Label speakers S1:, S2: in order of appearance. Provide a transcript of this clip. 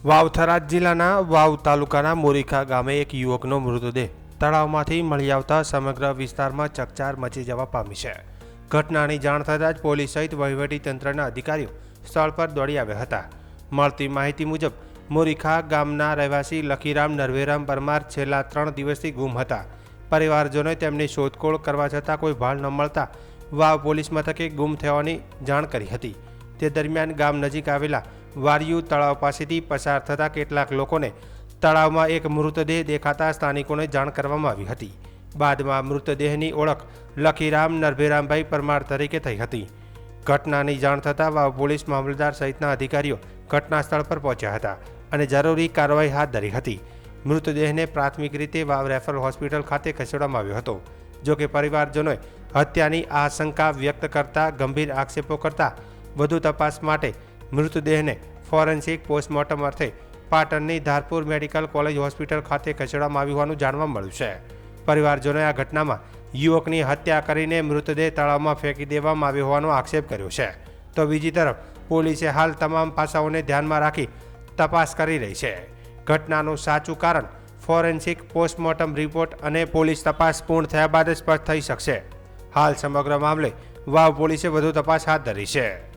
S1: વાવ થરાદ જિલ્લાના વાવ તાલુકાના મોરીખા ગામે એક યુવકનો મૃતદેહ તળાવમાંથી મળી આવતા સમગ્ર વિસ્તારમાં ચકચાર મચી જવા પામી છે. ઘટનાની જાણ થતાં જ પોલીસ સહિત વહીવટીતંત્રના અધિકારીઓ સ્થળ પર દોડી આવ્યા હતા. મળતી માહિતી મુજબ મોરીખા ગામના રહેવાસી લખીરામ નરવેરામ પરમાર છેલ્લા 3 દિવસથી ગુમ હતા. પરિવારજનોએ તેમની શોધખોળ કરવા છતાં કોઈ ભાળ ન મળતા વાવ પોલીસ મથકે ગુમ થવાની જાણ કરી હતી. તે દરમિયાન ગામ નજીક આવેલા વારિયુ તળાવ પાસેથી પસાર થતા કેટલાક લોકોને તળાવમાં એક મૃતદેહ દેખાતા સ્થાનિકોને જાણ કરવામાં આવી હતી. બાદમાં મૃતદેહની ઓળખ લખીરામ નરભેરામભાઈ પરમાર તરીકે થઈ હતી. ઘટનાની જાણ થતાં વાવ પોલીસ મામલતદાર સહિતના અધિકારીઓ ઘટના સ્થળ પર પહોંચ્યા હતા અને જરૂરી કાર્યવાહી હાથ ધરી હતી. મૃતદેહને પ્રાથમિક રીતે વાવ રેફરલ હોસ્પિટલ ખાતે ખસેડવામાં આવ્યો હતો. જોકે પરિવારજનોએ હત્યાની આશંકા વ્યક્ત કરતા ગંભીર આક્ષેપો કરતા વધુ તપાસ માટે મૃતદેહને ફોરેન્સિક પોસ્ટમોર્ટમ અર્થે પાટણની ધારપુર મેડિકલ કોલેજ હોસ્પિટલ ખાતે ખસેડવામાં આવ્યું હોવાનું જાણવા મળ્યું છે. પરિવારજનોએ આ ઘટનામાં યુવકની હત્યા કરીને મૃતદેહ તળાવમાં ફેંકી દેવામાં આવ્યો હોવાનો આક્ષેપ કર્યો છે. તો બીજી તરફ પોલીસે હાલ તમામ પાસાઓને ધ્યાનમાં રાખી તપાસ કરી રહી છે. ઘટનાનું સાચું કારણ ફોરેન્સિક પોસ્ટમોર્ટમ રિપોર્ટ અને પોલીસ તપાસ પૂર્ણ થયા બાદ સ્પષ્ટ થઈ શકશે. હાલ સમગ્ર મામલે વાવ પોલીસે વધુ તપાસ હાથ ધરી છે.